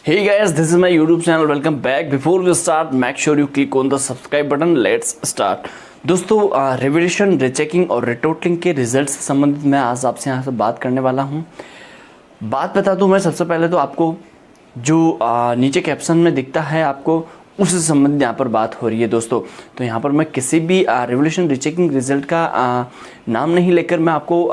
Hey guys, this is my YouTube channel. Welcome back. Before we start, make sure you click on the subscribe button. Let's start. दोस्तों, revolution, rechecking और retotalling के result से संबंधित मैं आज आपसे यहाँ से बात करने वाला हूँ। बात बता दूँ मैं सबसे पहले तो आपको जो नीचे कैप्शन में दिखता है आपको उससे संबंधित यहाँ पर बात हो रही है दोस्तों। तो यहाँ पर मैं किसी भी रिवोल्यूशन रीचेकिंग रिजल्ट का नाम नहीं लेकर मैं आपको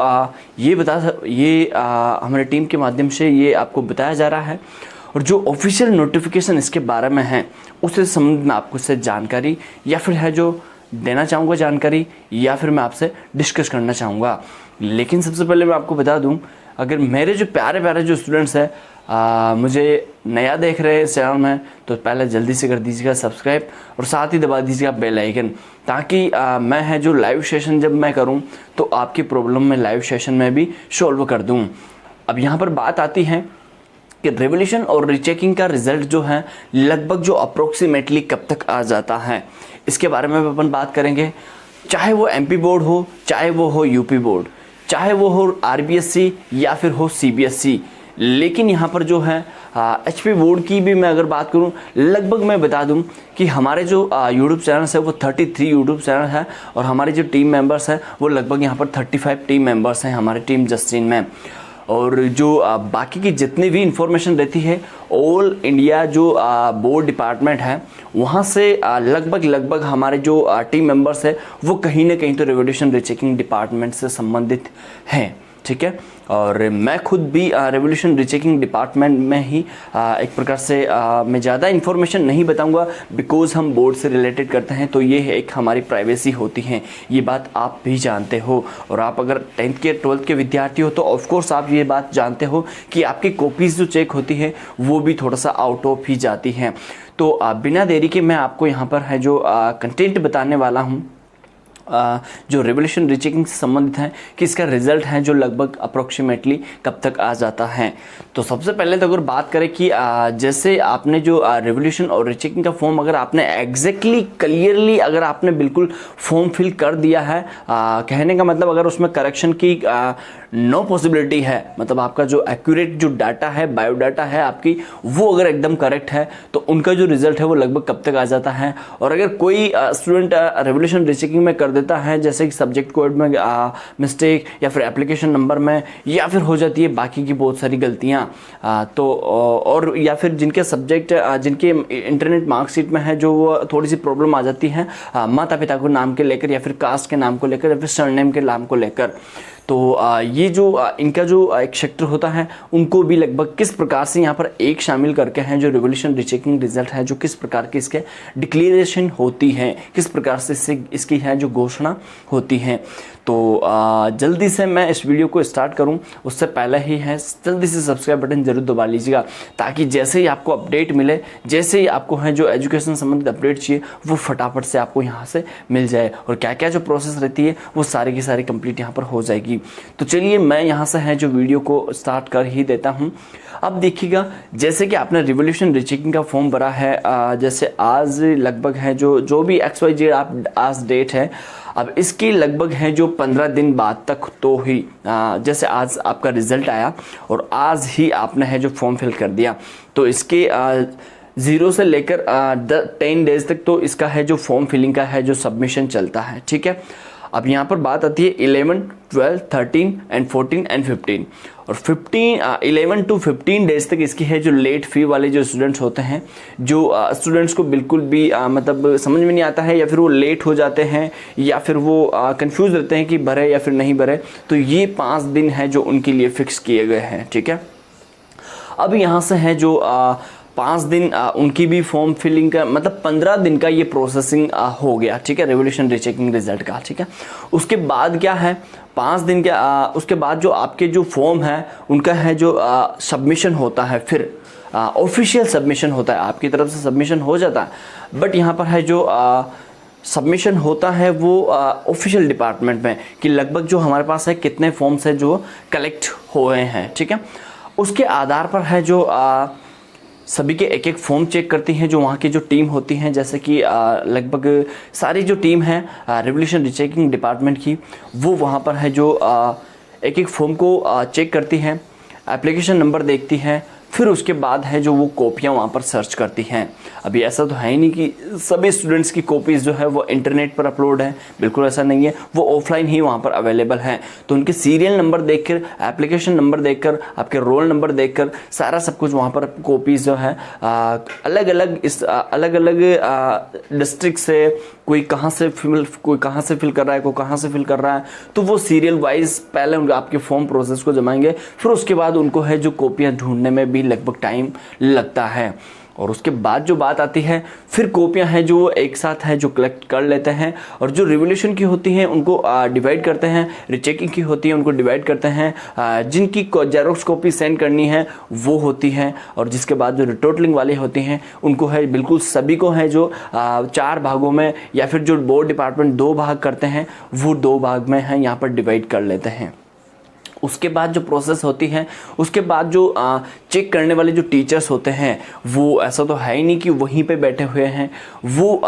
हमारे टीम के माध्यम से ये आपको बताया जा रहा है और जो ऑफिशियल नोटिफिकेशन इसके बारे में है उससे संबंधित मैं आपको इससे जानकारी या फिर है जो देना चाहूँगा जानकारी या फिर मैं आपसे डिस्कस करना चाहूँगा। लेकिन सबसे पहले मैं आपको बता दूँ, अगर मेरे जो प्यारे प्यारे जो स्टूडेंट्स हैं मुझे नया देख रहे हैं इस चैनल में, तो पहले जल्दी से कर दीजिएगा सब्सक्राइब और साथ ही दबा दीजिएगा बेल आइकन, ताकि मैं है जो लाइव सेशन जब मैं करूं तो आपकी प्रॉब्लम में लाइव सेशन में भी सॉल्व कर दूं। अब यहाँ पर बात आती है कि रिवोल्यूशन और रीचेकिंग का रिजल्ट जो है लगभग जो अप्रोक्सीमेटली कब तक आ जाता है इसके बारे में अपन बात करेंगे। चाहे वो एमपी बोर्ड हो, चाहे वो हो यूपी बोर्ड, चाहे वो हो आरबीएससी या फिर हो सीबीएसई, लेकिन यहाँ पर जो है एचपी बोर्ड की भी मैं अगर बात करूँ, लगभग मैं बता दूँ कि हमारे जो यूट्यूब चैनल्स है वो 33 यूट्यूब चैनल है और हमारे जो टीम मेंबर्स हैं वो लगभग यहाँ पर 35 टीम मेंबर्स हैं हमारे टीम जस्टिन में। और जो बाकी की जितनी भी इंफॉर्मेशन रहती है ऑल इंडिया जो बोर्ड डिपार्टमेंट है वहाँ से लगभग हमारे जो टीम मेंबर्स है वो कहीं ना कहीं तो रिवोल्यूशन रीचेकिंग डिपार्टमेंट से संबंधित हैं, ठीक है। और मैं खुद भी रिवोल्यूशन रीचेकिंग डिपार्टमेंट में ही एक प्रकार से मैं ज़्यादा इन्फॉर्मेशन नहीं बताऊंगा बिकॉज़ हम बोर्ड से रिलेटेड करते हैं, तो ये एक हमारी प्राइवेसी होती है, ये बात आप भी जानते हो। और आप अगर 10th के 12th के विद्यार्थी हो तो ऑफकोर्स आप ये बात जानते हो कि आपकी कॉपीज़ जो चेक होती है वो भी थोड़ा सा आउट ऑफ ही जाती हैं। तो बिना देरी के मैं आपको यहाँ पर है जो कंटेंट बताने वाला हूँ जो रिवोल्यूशन रीचेकिंग से संबंधित है कि इसका रिजल्ट है जो लगभग अप्रोक्सीमेटली कब तक आ जाता है। तो सबसे पहले तो अगर बात करें कि जैसे आपने जो रिवोल्यूशन और रीचेकिंग का फॉर्म अगर आपने एग्जैक्टली क्लियरली अगर आपने बिल्कुल फॉर्म फिल कर दिया है, कहने का मतलब अगर उसमें करेक्शन की नो पॉसिबिलिटी है, मतलब आपका जो एक्यूरेट जो डाटा है बायोडाटा है आपकी वो अगर एकदम करेक्ट है तो उनका जो रिजल्ट है वो लगभग कब तक आ जाता है। और अगर कोई स्टूडेंट रिवोल्यूशन रीचेकिंग में कर देता है जैसे कि सब्जेक्ट कोड में मिस्टेक या फिर एप्लीकेशन नंबर में या फिर हो जाती है बाकी की बहुत सारी गलतियां, तो और या फिर जिनके सब्जेक्ट जिनके इंटरनेट मार्कशीट में है जो वो थोड़ी सी प्रॉब्लम आ जाती है माता पिता को नाम के लेकर या फिर कास्ट के नाम को लेकर या फिर सरनेम के नाम को लेकर, तो ये जो इनका जो एक सेक्टर होता है उनको भी लगभग किस प्रकार से यहाँ पर एक शामिल करके हैं जो रिवोल्यूशन रीचेकिंग रिजल्ट है जो किस प्रकार की इसके डिक्लेरेशन होती है, किस प्रकार से इसकी है जो घोषणा होती है। तो जल्दी से मैं इस वीडियो को स्टार्ट करूं उससे पहले ही है जल्दी से सब्सक्राइब बटन जरूर दबा लीजिएगा, ताकि जैसे ही आपको अपडेट मिले, जैसे ही आपको है जो एजुकेशन संबंधित अपडेट चाहिए वो फटाफट से आपको यहाँ से मिल जाए और क्या क्या जो प्रोसेस रहती है वो सारी की सारी कंप्लीट यहाँ पर हो जाएगी। तो चलिए मैं यहाँ से है जो वीडियो को स्टार्ट कर ही देता हूँ। अब देखिएगा, जैसे कि आपने रिवोल्यूशन रीचेकिंग का फॉर्म भरा है, जैसे आज लगभग है जो भी XYZ आप आज डेट है, अब इसकी लगभग है जो 15 दिन बाद तक तो ही जैसे आज आपका रिजल्ट आया और आज ही आपने है जो फॉर्म फिल कर दिया, तो इसके 0 से लेकर 10 डेज तक तो इसका है जो फॉर्म फिलिंग का है जो सबमिशन चलता है, ठीक है। अब यहाँ पर बात आती है 11, 12, 13 एंड 14 एंड 15 और 11 to 15 डेज तक इसकी है जो लेट फी वाले जो स्टूडेंट्स होते हैं, जो स्टूडेंट्स को बिल्कुल भी मतलब समझ में नहीं आता है या फिर वो लेट हो जाते हैं या फिर वो कंफ्यूज रहते हैं कि भरे या फिर नहीं भरे, तो ये 5 दिन है जो उनके लिए फिक्स किए गए हैं, ठीक है। अब यहाँ से है जो 5 दिन उनकी भी फॉर्म फिलिंग का मतलब 15 दिन का ये प्रोसेसिंग हो गया, ठीक है, रिवोल्यूशन रीचेकिंग रिजल्ट का, ठीक है। उसके बाद क्या है 5 दिन के उसके बाद जो आपके जो फॉर्म है उनका है जो सबमिशन होता है, फिर ऑफिशियल सबमिशन होता है, आपकी तरफ से सबमिशन हो जाता है, बट यहाँ पर है जो सबमिशन होता है वो ऑफिशियल डिपार्टमेंट में कि लगभग जो हमारे पास है कितने फॉर्म्स है जो कलेक्ट हुए हैं, ठीक है। उसके आधार पर है जो सभी के एक एक फॉर्म चेक करती हैं जो वहाँ की जो टीम होती हैं, जैसे कि लगभग सारी जो टीम है रिवोल्यूशन रीचेकिंग डिपार्टमेंट की, वो वहाँ पर है जो एक एक फॉर्म को चेक करती हैं, एप्लीकेशन नंबर देखती है, फिर उसके बाद है जो वो कॉपियाँ वहाँ पर सर्च करती हैं। अभी ऐसा तो है ही नहीं कि सभी स्टूडेंट्स की कॉपीज़ जो है वो इंटरनेट पर अपलोड है, बिल्कुल ऐसा नहीं है, वो ऑफलाइन ही वहाँ पर अवेलेबल हैं। तो उनके सीरियल नंबर देखकर, एप्लीकेशन नंबर देखकर, आपके रोल नंबर देखकर सारा सब कुछ वहाँ पर कॉपीज़ जो है अलग अलग डिस्ट्रिक्ट से, कोई कहाँ से फिल कर रहा है, कोई कहाँ से फिल कर रहा है, तो वो सीरियल वाइज पहले उनका आपके फॉर्म प्रोसेस को जमाएंगे, फिर उसके बाद उनको है जो कॉपियाँ ढूंढने में भी लगभग टाइम लगता है। और उसके बाद जो बात आती है, फिर कॉपियाँ हैं जो एक साथ है जो कलेक्ट कर लेते हैं, और जो रिवोल्यूशन की होती हैं उनको डिवाइड करते हैं, रीचेकिंग की होती है उनको डिवाइड करते हैं, जिनकी जेरोक्स कॉपी सेंड करनी है वो होती है, और जिसके बाद जो रिटोटलिंग वाली होती हैं उनको है बिल्कुल सभी को है जो 4 भागों में, या फिर जो बोर्ड डिपार्टमेंट 2 भाग करते हैं वो 2 भाग में है यहाँ पर डिवाइड कर लेते हैं। उसके बाद जो प्रोसेस होती है, उसके बाद जो चेक करने वाले जो टीचर्स होते हैं, वो ऐसा तो है ही नहीं कि वहीं पे बैठे हुए हैं, वो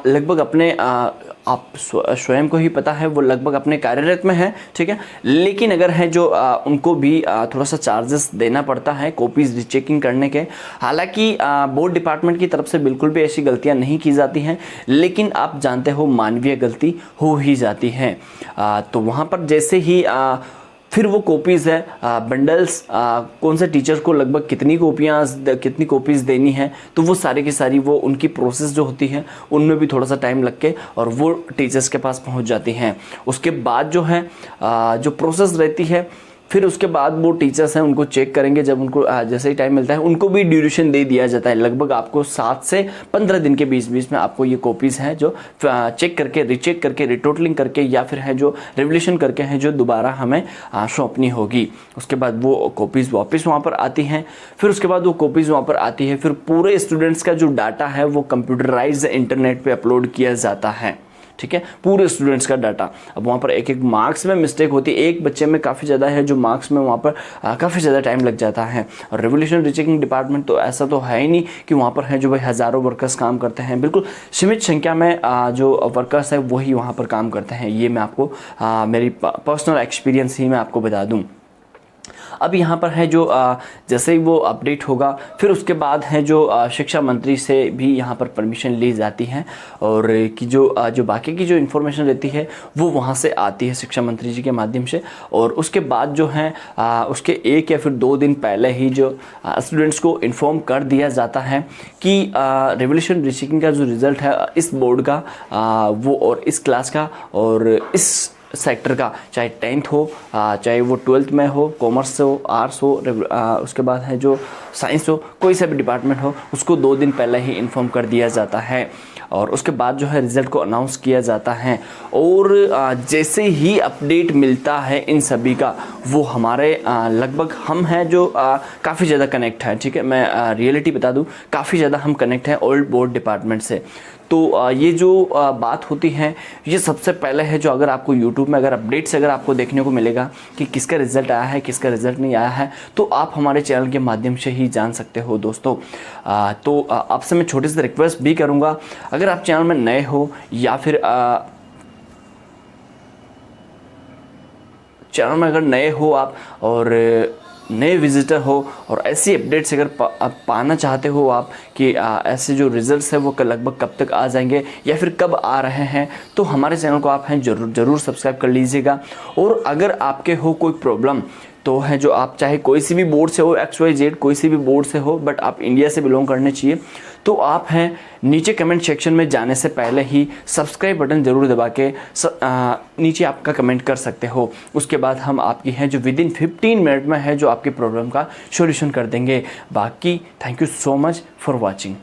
लगभग अपने आप स्वयं को ही पता है वो लगभग अपने कार्यरत में है, ठीक है। लेकिन अगर है जो उनको भी थोड़ा सा चार्जेस देना पड़ता है कॉपीज़ रीचेकिंग करने के। हालांकि बोर्ड डिपार्टमेंट की तरफ से बिल्कुल भी ऐसी गलतियां नहीं की जाती हैं, लेकिन आप जानते हो मानवीय गलती हो ही जाती है। तो वहाँ पर जैसे ही फिर वो कॉपीज़ है, बंडल्स, कौन से टीचर को लगभग कितनी कॉपीज़ देनी है, तो वो सारी की सारी वो उनकी प्रोसेस जो होती है उनमें भी थोड़ा सा टाइम लग के और वो टीचर्स के पास पहुंच जाती हैं। उसके बाद जो है जो प्रोसेस रहती है, फिर उसके बाद वो टीचर्स हैं उनको चेक करेंगे, जब उनको जैसे ही टाइम मिलता है उनको भी ड्यूरेशन दे दिया जाता है। लगभग आपको 7 से 15 दिन के बीच में आपको ये कॉपीज़ हैं जो चेक करके, रीचेक करके, रिटोटलिंग करके, या फिर है जो रिवोल्यूशन करके हैं जो दोबारा हमें सौंपनी होगी। उसके बाद वो कॉपीज़ वापस वहाँ पर आती हैं। फिर उसके बाद वो कॉपीज़ वहाँ पर आती है, फिर पूरे स्टूडेंट्स का जो डाटा है वो कंप्यूटराइज इंटरनेट पर अपलोड किया जाता है, ठीक है, पूरे स्टूडेंट्स का डाटा। अब वहाँ पर एक मार्क्स में मिस्टेक होती है, एक बच्चे में काफ़ी ज़्यादा है जो मार्क्स में वहाँ पर काफ़ी ज़्यादा टाइम लग जाता है। और रिवोल्यूशन रीचेकिंग डिपार्टमेंट तो ऐसा तो है ही नहीं कि वहाँ पर है जो भाई हज़ारों वर्कर्स काम करते हैं, बिल्कुल सीमित संख्या में जो वर्कर्स है वही वहाँ पर काम करते हैं। ये मैं आपको मेरी पर्सनल एक्सपीरियंस ही मैं आपको बता दूँ। अब यहाँ पर है जो जैसे ही वो अपडेट होगा, फिर उसके बाद है जो शिक्षा मंत्री से भी यहाँ पर परमिशन ली जाती है, और कि जो बाकी की जो इन्फॉर्मेशन रहती है वो वहाँ से आती है शिक्षा मंत्री जी के माध्यम से। और उसके बाद जो है उसके 1 या फिर 2 दिन पहले ही जो स्टूडेंट्स को इन्फॉर्म कर दिया जाता है कि रिवोल्यूशन रीचेकिंग का जो रिज़ल्ट है इस बोर्ड का वो और इस क्लास का और इस सेक्टर का, चाहे 10th हो, चाहे वो 12th में हो, कॉमर्स हो, आर्ट्स हो, उसके बाद है जो साइंस हो, कोई सा भी डिपार्टमेंट हो, उसको 2 दिन पहले ही इन्फॉर्म कर दिया जाता है। और उसके बाद जो है रिज़ल्ट को अनाउंस किया जाता है। और जैसे ही अपडेट मिलता है इन सभी का, वो हमारे लगभग हम हैं जो काफ़ी ज़्यादा कनेक्ट है, ठीक है, मैं रियलिटी बता दूं, काफ़ी ज़्यादा हम कनेक्ट हैं ओल्ड बोर्ड डिपार्टमेंट से। तो ये जो बात होती है, ये सबसे पहले है जो अगर आपको यूट्यूब में अगर अपडेट्स अगर आपको देखने को मिलेगा कि किसका रिज़ल्ट आया है, किसका रिज़ल्ट नहीं आया है, तो आप हमारे चैनल के माध्यम से ही जान सकते हो दोस्तों। तो आपसे मैं छोटी सी रिक्वेस्ट भी करूँगा, अगर आप चैनल में नए हो या फिर चैनल में अगर नए हो आप और नए विजिटर हो और ऐसी अपडेट्स अगर पाना चाहते हो आप कि ऐसे जो रिज़ल्ट्स है वो लगभग कब तक आ जाएंगे या फिर कब आ रहे हैं, तो हमारे चैनल को आप हैं ज़रूर सब्सक्राइब कर लीजिएगा। और अगर आपके हो कोई प्रॉब्लम तो है जो आप चाहे कोई सी भी बोर्ड से हो, XYZ कोई सी भी बोर्ड से हो, बट आप इंडिया से बिलोंग करने चाहिए, तो आप हैं नीचे कमेंट सेक्शन में जाने से पहले ही सब्सक्राइब बटन ज़रूर दबा के नीचे आपका कमेंट कर सकते हो। उसके बाद हम आपकी हैं जो विदिन 15 मिनट में है जो आपके प्रॉब्लम का सॉल्यूशन कर देंगे। बाकी thank you so much for watching.